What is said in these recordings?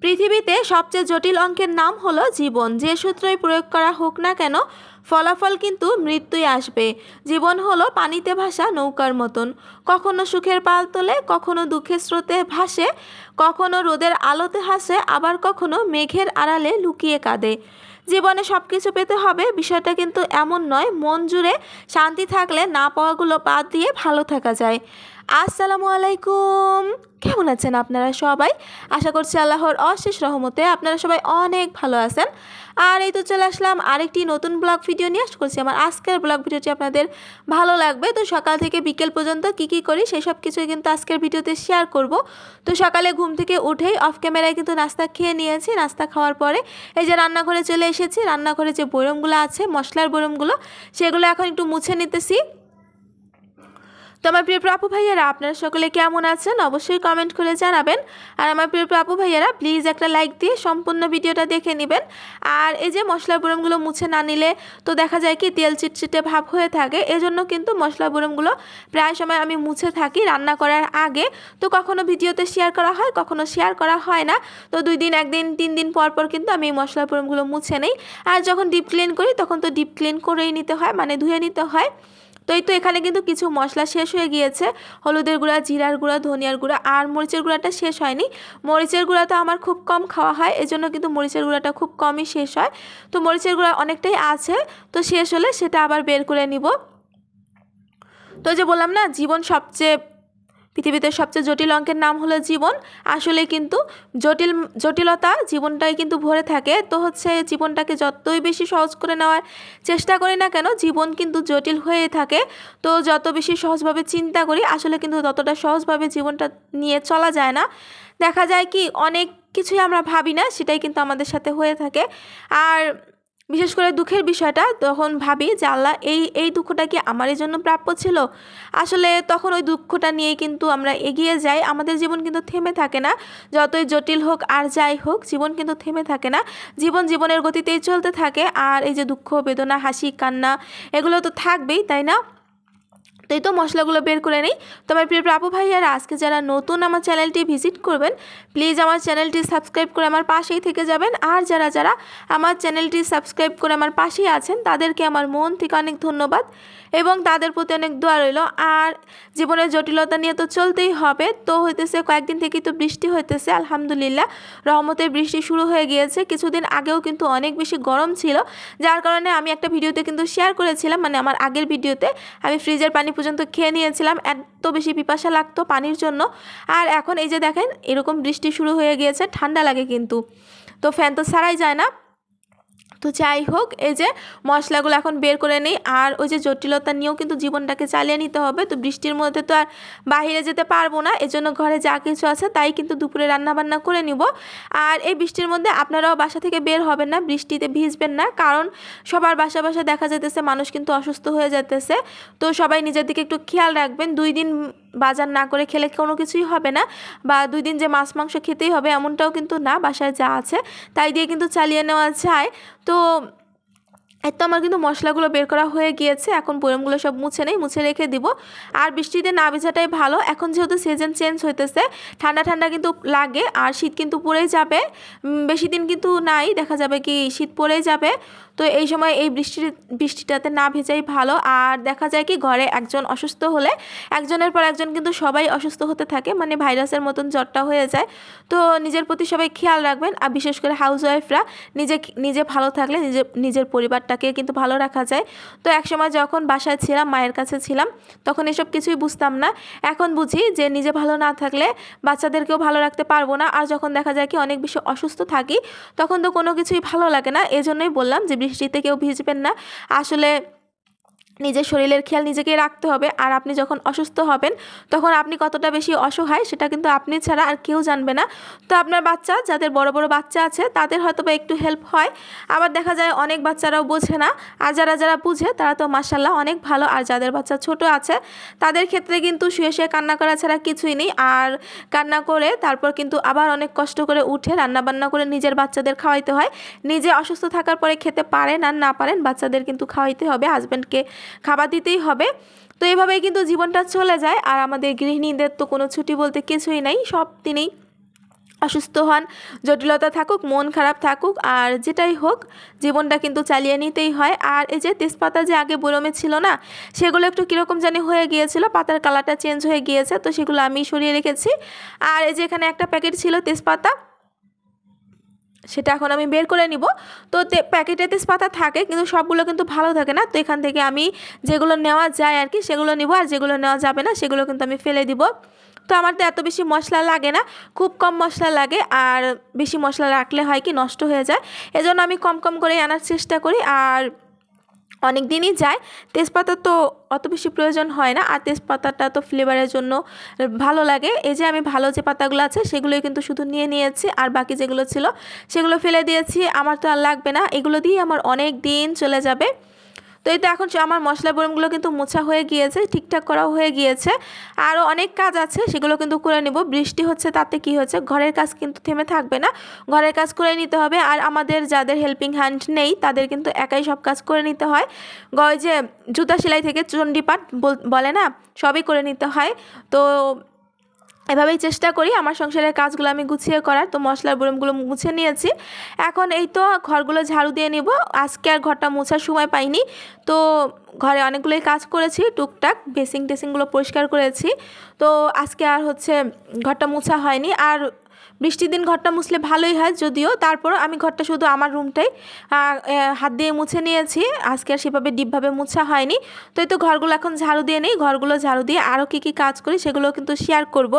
পৃথিবীতে সবচেয়ে জটিল অঙ্কের নাম হলো জীবন। যে সূত্রই প্রয়োগ করা হোক না কেন, ফলাফল কিন্তু মৃত্যুই আসবে। জীবন হলো পানিতে ভাসা নৌকার মতন, কখনো সুখের পাল তোলে, কখনো দুঃখের স্রোতে ভাসে, কখনো রোদের আলোতে হাসে, আবার কখনো মেঘের আড়ালে লুকিয়ে কাঁদে। জীবনে সব কিছু পেতে হবে বিষয়টা কিন্তু এমন নয়। মন জুড়ে শান্তি থাকলে না পাওয়াগুলো বাদ দিয়ে ভালো থাকা যায়। আসসালামু আলাইকুম, কেমন আছেন আপনারা সবাই? আশা করছি আল্লাহর অশেষ রহমতে আপনারা সবাই অনেক ভালো আছেন। আর এই তো চলে আসলাম আরেকটি নতুন ব্লগ ভিডিও নিয়ে। আশা করছি আমার আজকের ব্লগ ভিডিওটি আপনাদের ভালো লাগবে। তো সকাল থেকে বিকেল পর্যন্ত কি করি সেই সব কিছুই কিন্তু আজকের ভিডিওতে শেয়ার করব। তো সকালে ঘুম থেকে উঠেই অফ ক্যামেরায় কিন্তু নাস্তা খেয়ে নিয়েছি। নাস্তা খাওয়ার পরে এই যে রান্নাঘরে চলে এসেছি। রান্নাঘরে যে বয়মগুলো আছে, মশলার বয়মগুলো, সেগুলো এখন একটু মুছে নিতেছি। তো আমার প্রিয় আপু ভাইয়ারা, আপনারা সকলে কেমন আছেন অবশ্যই কমেন্ট করে জানাবেন। আর আমার প্রিয় আপু ভাইয়ারা, প্লিজ একটা লাইক দিয়ে সম্পূর্ণ ভিডিওটা দেখে নেবেন। আর এই যে মশলার বয়মগুলো মুছে না নিলে তো দেখা যায় কি তেল চিটচিটে ভাব হয়ে থাকে। এজন্য কিন্তু মশলার বয়মগুলো প্রায় সময় আমি মুছে থাকি রান্না করার আগে। তো কখনো ভিডিওতে শেয়ার করা হয়, কখনো শেয়ার করা হয় না। তো 2 দিন 1 দিন 3 দিন পর পর কিন্তু আমি এই মশলার বয়মগুলো মুছে নেই। আর যখন ডিপ ক্লিন করি তখন তো ডিপ ক্লিন করেই নিতে হয়, মানে ধুয়ে নিতে হয়। তো এই তো এখানে কিন্তু কিছু মশলা শেষ হয়ে গিয়েছে। হলুদের গুঁড়া, জিরার গুঁড়া, ধনিয়ার গুঁড়া, আর মরিচের গুঁড়াটা শেষ হয়নি। মরিচের গুঁড়া তো আমার খুব কম খাওয়া হয়, এজন্য কিন্তু মরিচের গুঁড়াটা খুব কমই শেষ হয়। তো মরিচের গুঁড়া অনেকটাই আছে, তো শেষ হলে সেটা আবার বের করে নিব। তো যে বললাম না, পৃথিবীতে সবচেয়ে জটিল অঙ্কের নাম হলো জীবন। আসলে কিন্তু জটিলতা জীবনটাই কিন্তু ভরে থাকে। তো জীবনটাকে যতই বেশি সহজ করে নেওয়ার চেষ্টা করি না কেন, জীবন কিন্তু জটিল হয়ে থাকে। তো যত বেশি সহজভাবে চিন্তা করি আসলে কিন্তু ততটা সহজভাবে জীবনটা নিয়ে চলা যায় না। দেখা যায় কি অনেক কিছুই আমরা ভাবি না, সেটাই কিন্তু আমাদের সাথে হয়ে থাকে। আর বিশেষ করে দুঃখের বিষয়টা তখন ভাবি যে আল্লাহ, এই দুঃখটা কি আমারই জন্য প্রাপ্য ছিল? আসলে তখন ওই দুঃখটা নিয়ে কিন্তু আমরা এগিয়ে যাই। আমাদের জীবন কিন্তু থেমে থাকে না। যতই জটিল হোক আর যাই হোক, জীবন কিন্তু থেমে থাকে না। জীবনের গতিতেই চলতে থাকে। আর এই যে দুঃখ, বেদনা, হাসি, কান্না, এগুলো তো থাকবেই, তাই না? তো এই তো মশলাগুলো বের করে নিই। তো আমার প্রিয় আপু ভাইয়ারা, আজকে যারা নতুন আমার চ্যানেলটি ভিজিট করবেন, প্লিজ আমার চ্যানেলটি সাবস্ক্রাইব করে আমার পাশেই থেকে যাবেন। আর যারা আমার চ্যানেলটি সাবস্ক্রাইব করে আমার পাশেই আছেন, তাদেরকে আমার মন থেকে অনেক ধন্যবাদ এবং তাদের প্রতি অনেক দোয়া রইল। আর জীবনের জটিলতা নিয়ে তো চলতেই হবে। তো কয়েকদিন থেকেই তো বৃষ্টি হইতেছে, আলহামদুলিল্লাহ রহমতের বৃষ্টি শুরু হয়ে গিয়েছে। কিছুদিন আগেও কিন্তু অনেক বেশি গরম ছিল, যার কারণে আমি একটা ভিডিওতে কিন্তু শেয়ার করেছিলাম, মানে আমার আগের ভিডিওতে আমি ফ্রিজের পানি পর্যন্ত খেয়ে নিয়েছিলাম, এত বেশি পিপাসা লাগতো পানির জন্য। আর এখন এই যে দেখেন এরকম বৃষ্টি শুরু হয়ে গিয়েছে, ঠান্ডা লাগে কিন্তু। তো ফ্যান তো ছাড়াই যায় না। তো যাই হোক, এই যে মশলাগুলো এখন বের করে নিই। আর ওই যে জটিলতা নিয়েও কিন্তু জীবনটাকে চালিয়ে নিতে হবে। তো বৃষ্টির মধ্যে তো আর বাইরে যেতে পারবো না, এজন্য ঘরে যা কিছু আছে তাই কিন্তু দুপুরে রান্নাবান্না করে নিব। আর এই বৃষ্টির মধ্যে আপনারাও বাসা থেকে বের হবেন না, বৃষ্টিতে ভিজবেন না, কারণ সবার বাসা দেখা যেতেছে মানুষ কিন্তু অসুস্থ হয়ে যেতেছে। তো সবাই নিজের দিকে একটু খেয়াল রাখবেন। 2 দিন বাজার না করে খেলে কোনো কিছুই হবে না, বা 2 দিন যে মাছ মাংস খেতেই হবে এমনটাও কিন্তু না, বাসায় যা আছে তাই দিয়ে কিন্তু চালিয়ে নেওয়া যায়। তো এই তো আমার কিন্তু মশলাগুলো বের করা হয়ে গিয়েছে। এখন বয়মগুলো সব মুছে রেখে দিব। আর বৃষ্টিতে না ভেজাটাই ভালো। এখন যেহেতু সিজন চেঞ্জ হইতেছে, ঠান্ডা কিন্তু লাগে, আর শীত কিন্তু পড়েই যাবে। বেশি দিন কিন্তু নাই, দেখা যাবে কি শীত পড়েই যাবে। তো এই সময় এই বৃষ্টিটাতে না ভেজাই ভালো। আর দেখা যায় কি ঘরে একজন অসুস্থ হলে একজনের পর একজন কিন্তু সবাই অসুস্থ হতে থাকে, মানে ভাইরাসের মতন জ্বরটা হয়ে যায়। তো নিজের প্রতি সবাই খেয়াল রাখবেন। আর বিশেষ করে হাউসওয়াইফরা নিজে ভালো থাকলে নিজের পরিবারটাকে কিন্তু ভালো রাখা যায়। তো একসময় যখন বাসায় ছিলাম, মায়ের কাছে ছিলাম, তখন এসব কিছুই বুঝতাম না। এখন বুঝি যে নিজে ভালো না থাকলে বাচ্চাদেরকেও ভালো রাখতে পারবো না। আর যখন দেখা যায় কি অনেক বেশি অসুস্থ থাকি, তখন তো কোনো কিছুই ভালো লাগে না। এজন্যই বললাম যে বৃষ্টিতে কেউ ভিজবেন না। আসলে নিজের শরীরের খেয়াল নিজেকেই রাখতে হবে। আর আপনি যখন অসুস্থ হবেন তখন আপনি কতটা বেশি অসহায় সেটা কিন্তু আপনি ছাড়া আর কেউ জানবে না। তো আপনার বাচ্চা, যাদের বড় বাচ্চা আছে, তাদের হয়তো বা একটু হেল্প হয়। আবার দেখা যায় অনেক বাচ্চারাও বোঝে না। আর যারা বুঝে তারা তো মাশাআল্লাহ অনেক ভালো। আর যাদের বাচ্চা ছোট আছে তাদের ক্ষেত্রে কিন্তু শুয়ে কান্না করা ছাড়া কিছুই নেই। আর কান্না করে তারপর কিন্তু আবার অনেক কষ্ট করে উঠে রান্নাবান্না করে নিজের বাচ্চাদের খাওয়াইতে হয়। নিজে অসুস্থ থাকার পরে খেতে পারেন আর না পারেন, বাচ্চাদের কিন্তু খাওয়াইতে হবে, হাজব্যান্ডকে খাবার দিতেই হবে। তো এইভাবেই কিন্তু জীবনটা চলে যায়। আর আমাদের গৃহিণীদের তো কোনো ছুটি বলতে কিছুই নাই, সব দিনেই অসুস্থ হন, জটিলতা থাকুক, মন খারাপ থাকুক, আর যেটাই হোক জীবনটা কিন্তু চালিয়ে নিতেই হয়। আর এই যে তেজপাতা যে আগে বরমে ছিল না, সেগুলো একটু কীরকম জানি হয়ে গিয়েছিল, পাতার কালারটা চেঞ্জ হয়ে গিয়েছে, তো সেগুলো আমি সরিয়ে রেখেছি। আর এই যে এখানে একটা প্যাকেট ছিল তেজপাতা, সেটা এখন আমি বের করে নিব। তো প্যাকেটে তেজপাতা থাকে কিন্তু সবগুলো কিন্তু ভালো থাকে না, তো এখান থেকে আমি যেগুলো নেওয়া যায় আর কি সেগুলো নিব, আর যেগুলো নেওয়া যাবে না সেগুলো কিন্তু আমি ফেলে দিব। তো আমার তো এত বেশি মশলা লাগে না, খুব কম মশলা লাগে, আর বেশি মশলা রাখলে হয় কি নষ্ট হয়ে যায়, এজন্য আমি কম কম করে আনার চেষ্টা করি, আর অনেক দিনই যায়। তেজপাতা তো অত বেশি প্রয়োজন হয় না, আর তেজপাতাটা তো ফ্লেভারের জন্য ভালো লাগে। এই যে আমি ভালো যে পাতাগুলো আছে সেগুলোই কিন্তু শুধু নিয়ে নিয়েছি, আর বাকি যেগুলো ছিল সেগুলো ফেলে দিয়েছি, আমার তো আর লাগবে না, এগুলো দিয়ে আমার অনেক দিন চলে যাবে। তো এই তো এখন আমার মশলা বরমগুলো কিন্তু মোছা হয়ে গিয়েছে, ঠিকঠাক করাও হয়ে গিয়েছে, আরও অনেক কাজ আছে সেগুলো কিন্তু করে নেব। বৃষ্টি হচ্ছে তাতে কি হচ্ছে, ঘরের কাজ কিন্তু থেমে থাকবে না, ঘরের কাজ করে নিতে হবে। আর আমাদের যাদের হেল্পিং হ্যান্ড নেই তাদের কিন্তু একাই সব কাজ করে নিতে হয়। ওই যে জুতা সেলাই থেকে চণ্ডীপাঠ বলে না, সবই করে নিতে হয়। তো এভাবেই চেষ্টা করি আমার সংসারের কাজগুলো আমি গুছিয়ে করার। তো মশলার বরমগুলো মুছে নিয়েছি, এখন এই তো ঘরগুলো ঝাড়ু দিয়ে নিব। আজকে আর ঘরটা মোছার সময় পাইনি, তো ঘরে অনেকগুলোই কাজ করেছি, টুকটাক বেসিং টেসিংগুলো পরিষ্কার করেছি, তো আজকে আর হচ্ছে ঘরটা মোছা হয়নি। আর বৃষ্টির দিন ঘরটা মুছলে ভালোই হয়, যদিও তারপরও আমি ঘরটা শুধু আমার রুমটাই হাত দিয়ে মুছে নিয়েছি, আজকে আর সেভাবে ডিপভাবে মোছা হয়নি। তো এই তো ঘরগুলো এখন ঝাড়ু দিয়ে নিই, ঘরগুলো ঝাড়ু দিয়ে আরও কী কী কাজ করি সেগুলো কিন্তু শেয়ার করব।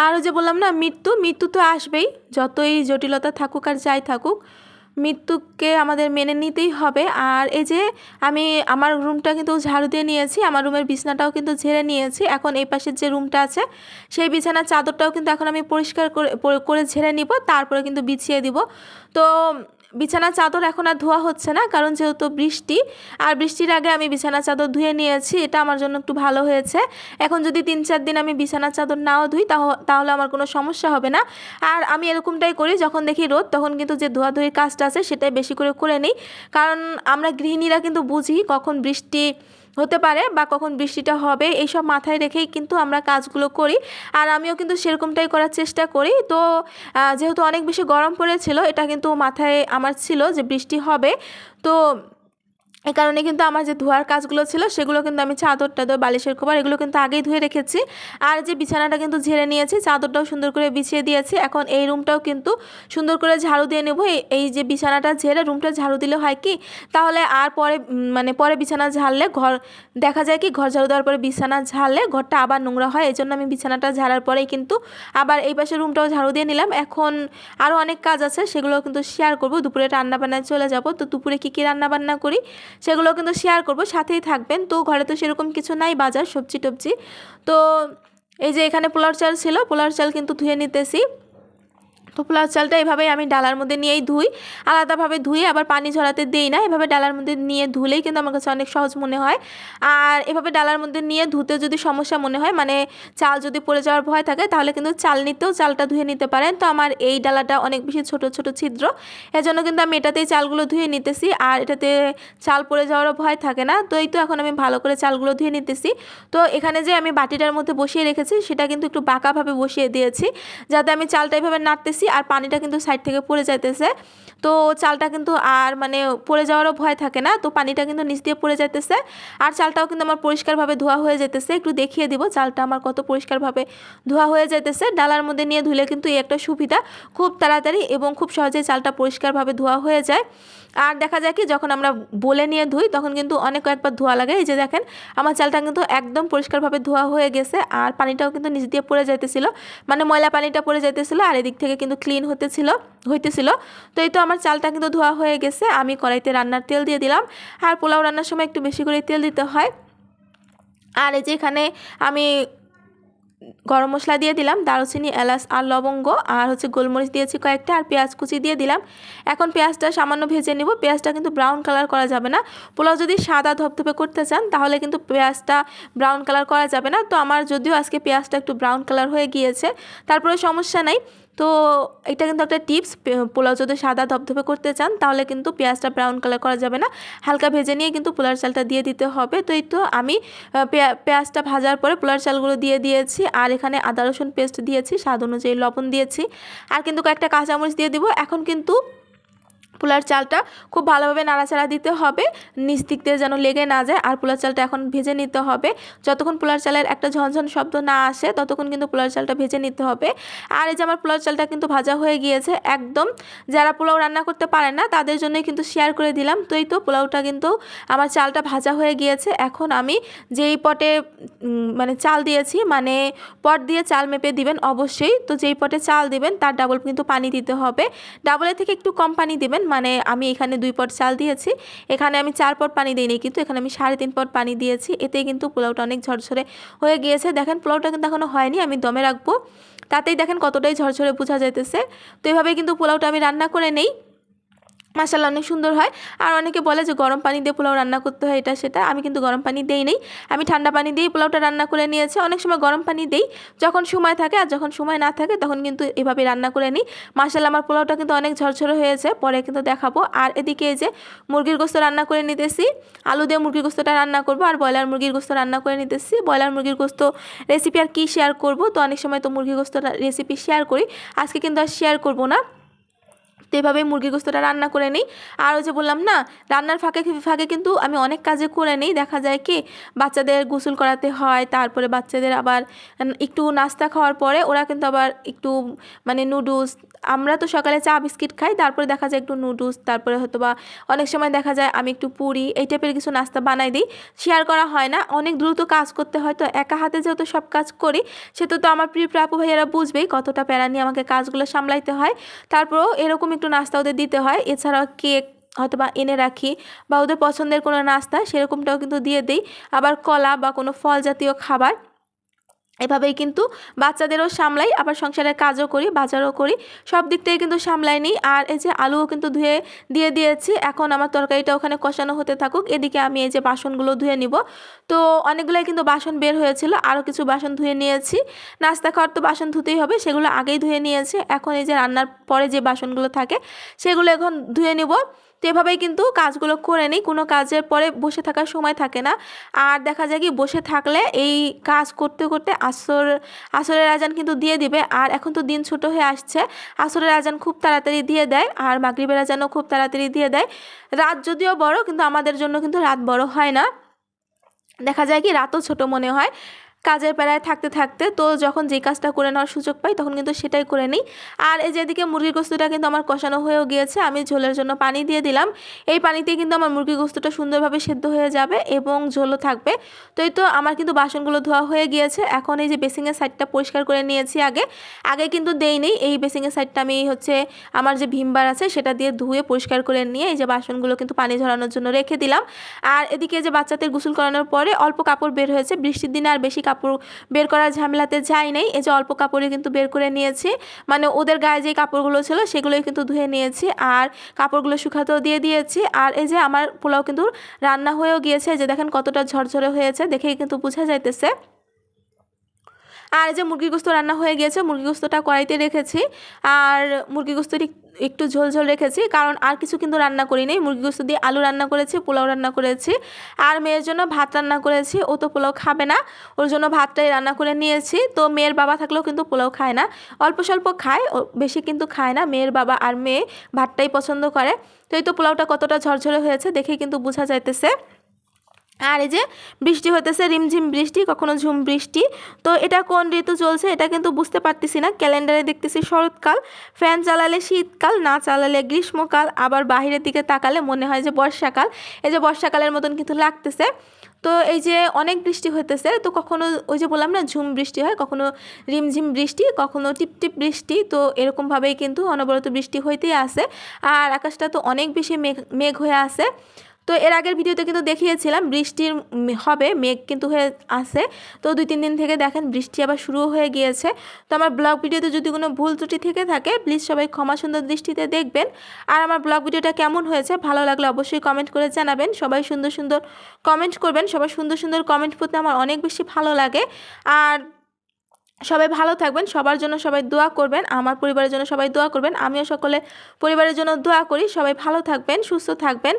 আর ওই যে বললাম না, মৃত্যু মৃত্যু তো আসবেই, যতই জটিলতা থাকুক আর যাই থাকুক, মৃত্যুকে আমাদের মেনে নিতেই হবে। আর এই যে আমি আমার রুমটা কিন্তু ঝাড়ু দিয়ে নিয়েছি, আমার রুমের বিছানাটাও কিন্তু ঝেড়ে নিয়েছি, এখন এই পাশের যে রুমটা আছে সেই বিছানার চাদরটাও কিন্তু এখন আমি পরিষ্কার করে ঝেড়ে নিব, তারপরে কিন্তু বিছিয়ে দিব। তো বিছানার চাদর এখন আর ধোয়া হচ্ছে না, কারণ যেহেতু বৃষ্টি, আর বৃষ্টির আগে আমি বিছানার চাদর ধুয়ে নিয়েছি, এটা আমার জন্য একটু ভালো হয়েছে। এখন যদি 3-4 দিন আমি বিছানার চাদর নাও ধুই তাহলে আমার কোনো সমস্যা হবে না। আর আমি এরকমটাই করি, যখন দেখি রোদ তখন কিন্তু যে ধোয়াধুয়ির কাজটা আছে সেটাই বেশি করে নিই, কারণ আমরা গৃহিণীরা কিন্তু বুঝি কখন বৃষ্টি হতে পারে বা কখন বৃষ্টিটা হবে, এইসব মাথায় রেখেই কিন্তু আমরা কাজগুলো করি। আর আমিও কিন্তু সেরকমটাই করার চেষ্টা করি। তো যেহেতু অনেক বেশি গরম পড়েছিল, এটা কিন্তু মাথায় আমার ছিল যে বৃষ্টি হবে, তো এই কারণে কিন্তু আমার যে ধোয়ার কাজগুলো ছিল সেগুলো কিন্তু আমি চাদর টাদর বালিশের কভার এগুলো কিন্তু আগেই ধুয়ে রেখেছি। আর যে বিছানাটা কিন্তু ঝেড়ে নিয়েছি, চাদরটাও সুন্দর করে বিছিয়ে দিয়েছি, এখন এই রুমটাও কিন্তু সুন্দর করে ঝাড়ু দিয়ে নেব। এই যে বিছানাটা ঝেড়ে রুমটা ঝাড়ু দিলে হয় কি, তাহলে আর পরে মানে পরে বিছানা ঝাড়লে ঘর দেখা যায় কি, ঘর ঝাড়ু দেওয়ার পরে বিছানা ঝাড়লে ঘরটা আবার নোংরা হয়, এই জন্য আমি বিছানাটা ঝাড়ার পরেই কিন্তু আবার এই পাশে রুমটাও ঝাড়ু দিয়ে নিলাম। এখন আরও অনেক কাজ আছে সেগুলো কিন্তু শেয়ার করব, দুপুরে রান্নাবান্নায় চলে যাব। তো দুপুরে কী কী রান্নাবান্না করি সেগুলো কিন্তু শেয়ার করব, সাথেই থাকবেন। তো ঘরে তো সেরকম কিছু নাই, বাজার সবজি টবজি। তো এই যে এখানে পোলার চাল ছিল, পোলার চাল কিন্তু ধুয়ে নিতেছি। তো পোলাও চালটা এভাবেই আমি ডালার মধ্যে নিয়েই ধুই, আলাদাভাবে ধুয়ে আবার পানি ঝরাতে দিই না, এভাবে ডালার মধ্যে নিয়ে ধুলেই কিন্তু আমার কাছে অনেক সহজ মনে হয়। আর এভাবে ডালার মধ্যে নিয়ে ধুতে যদি সমস্যা মনে হয়, মানে চাল যদি পড়ে যাওয়ার ভয় থাকে, তাহলে কিন্তু চাল নিতেও চালটা ধুয়ে নিতে পারেন। তো আমার এই ডালাটা অনেক বেশি ছোট ছোট ছিদ্র, এজন্য কিন্তু আমি এটাতেই চালগুলো ধুয়ে নিতেছি, আর এটাতে চাল পড়ে যাওয়ারও ভয় থাকে না। তো এই তো এখন আমি ভালো করে চালগুলো ধুয়ে নিতেছি। তো এখানে যে আমি বাটিটার মধ্যে বসিয়ে রেখেছি সেটা কিন্তু একটু বাঁকাভাবে বসিয়ে দিয়েছি, যাতে আমি চালটা এভাবে নাড়তেছি আর পানিটা কিন্তু সাইড থেকে পড়ে যাইতেছে। তো চালটা কিন্তু আর মানে পড়ে যাওয়ারও ভয় থাকে না, তো পানিটা কিন্তু নিচ দিয়ে পড়ে যাইতেছে, আর চালটাও কিন্তু আমার পরিষ্কারভাবে ধোয়া হয়ে যেতেছে। একটু দেখিয়ে দিব চালটা আমার কত পরিষ্কারভাবে ধোয়া হয়ে যাইতেছে। ডালার মধ্যে নিয়ে ধুলে কিন্তু এই একটা সুবিধা, খুব তাড়াতাড়ি এবং খুব সহজেই চালটা পরিষ্কারভাবে ধোয়া হয়ে যায়। আর দেখা যায় কি, যখন আমরা বলে নিয়ে ধুই তখন কিন্তু অনেক কয়েকবার ধোয়া লাগে। এই যে দেখেন আমার চালটা কিন্তু একদম পরিষ্কারভাবে ধোয়া হয়ে গেছে, আর পানিটাও কিন্তু নিচ দিয়ে পড়ে যাইতেছিল, মানে ময়লা পানিটা পড়ে যাইতেছিল, আর এদিক থেকে কিন্তু ক্লিন হইতেছিল। তো এই তো আমার চালটা কিন্তু ধোয়া হয়ে গেছে। আমি কড়াইতে রান্নার তেল দিয়ে দিলাম, আর পোলাও রান্নার সময় একটু বেশি করে তেল দিতে হয়। আর এই যে এখানে আমি গরম মশলা দিয়ে দিলাম, দারুচিনি, এলাচ আর লবঙ্গ, আর হচ্ছে গোলমরিচ দিয়েছি কয়েকটা, আর পেঁয়াজ কুচি দিয়ে দিলাম। এখন পেঁয়াজটা সামান্য ভেজে নিব, পেঁয়াজটা কিন্তু ব্রাউন কালার করা যাবে না। পোলাও যদি সাদা ধপধপে করতে চান তাহলে কিন্তু পেঁয়াজটা ব্রাউন কালার করা যাবে না। তো আমার যদিও আজকে পেঁয়াজটা একটু ব্রাউন কালার হয়ে গিয়েছে, তারপরে সমস্যা নাই। তো এটা কিন্তু একটা টিপস, পোলাও যদি সাদা ধবধবে করতে চান তাহলে কিন্তু পেঁয়াজটা ব্রাউন কালার করা যাবে না, হালকা ভেজে নিয়ে কিন্তু পোলার চালটা দিয়ে দিতে হবে। তো এই তো আমি পেঁয়াজটা ভাজার পরে পোলার চালগুলো দিয়ে দিয়েছি, আর এখানে আদা রসুন পেস্ট দিয়েছি, স্বাদ অনুযায়ী লবণ দিয়েছি, আর কিন্তু কয়েকটা কাঁচামরিচ দিয়ে দিব। এখন কিন্তু পোলার চালটা খুব ভালোভাবে নাড়াচাড়া দিতে হবে, নিচ দিক দিয়ে যেন লেগে না যায়। আর পোলার চালটা এখন ভেজে নিতে হবে, যতক্ষণ পোলার চালের একটা ঝনঝন শব্দ না আসে ততক্ষণ কিন্তু পোলার চালটা ভেজে নিতে হবে। আর এই যে আমার পোলার চালটা কিন্তু ভাজা হয়ে গিয়েছে একদম। যারা পোলাও রান্না করতে পারে না তাদের জন্যই কিন্তু শেয়ার করে দিলাম। তো এই তো পোলাওটা কিন্তু আমার চালটা ভাজা হয়ে গিয়েছে। এখন আমি যেই পটে মানে চাল দিয়েছি, মানে পট দিয়ে চাল মেপে দিবেন অবশ্যই। তো যেই পটে চাল দিবেন তার ডাবল কিন্তু পানি দিতে হবে, ডাবলের থেকে একটু কম পানি দিবেন। মানে আমি এখানে 2 পট চাল দিয়েছি, এখানে আমি 4 পট পানি দিইনি, কিন্তু এখানে আমি 3.5 পট পানি দিয়েছি। এতেই কিন্তু পোলাওটা অনেক ঝরঝরে হয়ে গিয়েছে। দেখেন পোলাওটা কিন্তু এখনও হয়নি, আমি দমে রাখবো, তাতেই দেখেন কতটাই ঝরঝরে বোঝা যাইতেছে। তো এভাবেই কিন্তু পোলাওটা আমি রান্না করে নেই, মাশাআল্লাহ অনেক সুন্দর হয়। আর অনেকে বলে যে গরম পানি দিয়ে পোলাও রান্না করতে হয়, এটা সেটা, আমি কিন্তু গরম পানি দেই নেই, আমি ঠান্ডা পানি দিয়েই পোলাওটা রান্না করে নিয়েছি। অনেক সময় গরম পানি দেই যখন সময় থাকে, আর যখন সময় না থাকে তখন কিন্তু এভাবে রান্না করে নিই। মাশাআল্লাহ আমার পোলাওটা কিন্তু অনেক ঝরঝরে হয়েছে, পরে কিন্তু দেখাবো। আর এদিকে এই যে মুরগির গোস্ত রান্না করে নিতেছি, আলু দিয়ে মুরগির গোস্তটা রান্না করব, আর ব্রয়লার মুরগির গোস্ত রান্না করে নিতেছি। ব্রয়লার মুরগির গোস্ত রেসিপি আর কি শেয়ার করব, তো অনেক সময় তো মুরগির গোস্ত রেসিপি শেয়ার করি, আজকে কিন্তু আর শেয়ার করব না। তো এভাবে মুরগির গোস্তটা রান্না করে নিই। আর ওই যে বললাম না, রান্নার ফাঁকে ফাঁকে কিন্তু আমি অনেক কাজে করে নিই। দেখা যায় কি বাচ্চাদের গোসল করাতে হয়, তারপরে বাচ্চাদের আবার একটু নাস্তা খাওয়ার পরে ওরা কিন্তু আবার একটু মানে নুডলস, আমরা তো সকালে চা বিস্কিট খাই, তারপরে দেখা যায় একটু নুডলস, তারপরে হয়তো বা অনেক সময় দেখা যায় আমি একটু পুরি এই টাইপের কিছু নাস্তা বানাই দিই। শেয়ার করা হয় না, অনেক দ্রুত কাজ করতে হয়, তো একা হাতে যেহেতু সব কাজ করি সেহেতু তো আমার প্রিয় আপু ভাইয়ারা বুঝবেই কতটা প্যারা নিয়ে আমাকে কাজগুলো সামলাইতে হয়। তারপরেও এরকম একটু নাস্তা ওদের দিতে হয়। এছাড়াও কেক হয়তো বা এনে রাখি, বা ওদের পছন্দের কোনো নাস্তা সেরকমটাও কিন্তু দিয়ে দিই, আবার কলা বা কোনো ফল জাতীয় খাবার। এভাবেই কিন্তু বাচ্চাদেরও সামলাই, আবার সংসারের কাজও করি, বাজারও করি, সব দিক থেকে কিন্তু সামলাই নিই। আর এই যে আলুও কিন্তু ধুয়ে দিয়ে দিয়েছি, এখন আমার তরকারিটা ওখানে কষানো হতে থাকুক, এদিকে আমি এই যে বাসনগুলো ধুয়ে নিব। তো অনেকগুলোই কিন্তু বাসন বের হয়েছিল, আরও কিছু বাসন ধুয়ে নিয়েছি। নাস্তা খাওয়ার তো বাসন ধুতেই হবে, সেগুলো আগেই ধুয়ে নিয়েছি। এখন এই যে রান্নার পরে যে বাসনগুলো থাকে সেগুলো এখন ধুয়ে নিব। তো এভাবেই কিন্তু কাজগুলো করে নিই, কোনো কাজের পরে বসে থাকার সময় থাকে না। আর দেখা যায় কি বসে থাকলে এই কাজ করতে করতে আসরের আজান কিন্তু দিয়ে দিবে। আর এখন তো দিন ছোট হয়ে আসছে, আসরের আজান খুব তাড়াতাড়ি দিয়ে দেয়, আর মাগরিবের আজানও খুব তাড়াতাড়ি দিয়ে দেয়। রাত যদিও বড়, কিন্তু আমাদের জন্য কিন্তু রাত বড় হয় না, দেখা যায় কি রাতও ছোট মনে হয় কাজের প্যারায় থাকতে থাকতে। তো যখন যে কাজটা করে নেওয়ার সুযোগ পাই তখন কিন্তু সেটাই করে নিই। আর এই যে এদিকে মুরগির গোস্তটা কিন্তু আমার কষানো হয়েও গিয়েছে, আমি ঝোলের জন্য পানি দিয়ে দিলাম। এই পানিতেই কিন্তু আমার মুরগির গোস্তটা সুন্দরভাবে সেদ্ধ হয়ে যাবে এবং ঝোলও থাকবে। তো এই তো আমার কিন্তু বাসনগুলো ধোয়া হয়ে গিয়েছে। এখন এই যে বেসিংয়ের সাইডটা পরিষ্কার করে নিয়েছি, আগে কিন্তু দেইনি। এই বেসিংয়ের সাইডটা আমি হচ্ছে আমার যে ভিমবার আছে সেটা দিয়ে ধুয়ে পরিষ্কার করে নিয়ে এই যে বাসনগুলো কিন্তু পানি ঝরানোর জন্য রেখে দিলাম। আর এদিকে যে বাচ্চাদের গোসল করানোর পরে অল্প কাপড় বের হয়েছে, বৃষ্টির দিনে আর বেশি কাপড় বের করার ঝামেলাতে যাই নাই, এই যে অল্প কাপড়ে কিন্তু বের করে নিয়েছি, মানে ওদের গায়ে যে কাপড়গুলো ছিল সেগুলোই কিন্তু ধুয়ে নিয়েছি, আর কাপড়গুলো শুকাতেও দিয়ে দিয়েছি। আর এই যে আমার পোলাও কিন্তু রান্না হয়েও গিয়েছে, যে দেখেন কতটা ঝরঝরে হয়েছে, দেখেই কিন্তু বোঝা যাইতেছে। আর এই যে মুরগির গোস্ত রান্না হয়ে গিয়েছে, মুরগির গোস্তটা কড়াইতে রেখেছি, আর মুরগির গোস্তটি একটু ঝোল ঝোল রেখেছি, কারণ আর কিছু কিন্তু রান্না করিনি। মুরগির গোস্ত দিয়ে আলু রান্না করেছি, পোলাও রান্না করেছি, আর মেয়ের জন্য ভাত রান্না করেছি। ও তো পোলাও খাবে না, ওর জন্য ভাতটাই রান্না করে নিয়েছি। তো মেয়ের বাবা থাকলেও কিন্তু পোলাও খায় না, অল্প স্বল্প খায়, বেশি কিন্তু খায় না। মেয়ের বাবা আর মেয়ে ভাতটাই পছন্দ করে। তো এই তো পোলাওটা কতটা ঝরঝরে হয়েছে দেখেই কিন্তু বোঝা যাইতেছে। আর এই যে বৃষ্টি হতেছে, রিমঝিম বৃষ্টি, কখনো ঝুম বৃষ্টি। তো এটা কোন ঋতু চলছে এটা কিন্তু বুঝতে পারতেছি না। ক্যালেন্ডারে দেখতেছি শরৎকাল, ফ্যান চালালে শীতকাল, না চালালে গ্রীষ্মকাল, আবার বাহিরের দিকে তাকালে মনে হয় যে বর্ষাকাল। এই যে বর্ষাকালের মতন কিন্তু লাগতেছে। তো এই যে অনেক বৃষ্টি হইতেছে, তো কখনো ওই যে বললাম না ঝুম বৃষ্টি হয়, কখনো রিমঝিম বৃষ্টি, কখনো টিপটিপ বৃষ্টি। তো এরকমভাবেই কিন্তু অনবরত বৃষ্টি হইতেই আছে। আর আকাশটা তো অনেক বেশি মেঘ হয়ে আছে। তো এর আগের ভিডিওতে কিন্তু দেখিয়েছিলাম বৃষ্টির হবে, মেঘ কিন্তু হয়ে আছে। তো 2-3 দিন থেকে দেখেন বৃষ্টি আবার শুরু হয়ে গিয়েছে। তো আমার ব্লগ ভিডিওতে যদি কোনো ভুল ত্রুটি থেকে থাকে প্লিজ সবাই ক্ষমা সুন্দর দৃষ্টিতে দেখবেন। আর আমার ব্লগ ভিডিওটা কেমন হয়েছে ভালো লাগলে অবশ্যই কমেন্ট করে জানাবেন। সবাই সুন্দর সুন্দর কমেন্ট করবেন, সবাই সুন্দর সুন্দর কমেন্ট করতে আমার অনেক বেশি ভালো লাগে। আর সবাই ভালো থাকবেন, সবার জন্য সবাই দোয়া করবেন, আমার পরিবারের জন্য সবাই দোয়া করবেন, আমিও সকলে পরিবারের জন্য দোয়া করি। সবাই ভালো থাকবেন, সুস্থ থাকবেন।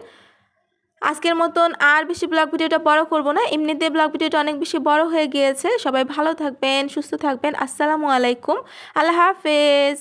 আজকের মতন আর বেশি ব্লগ ভিডিওটা বড় করব না, এমনিতে ব্লগ ভিডিওটা অনেক বেশি বড় হয়ে গিয়েছে। সবাই ভালো থাকবেন, সুস্থ থাকবেন। আসসালামু আলাইকুম, আল্লাহ হাফেজ।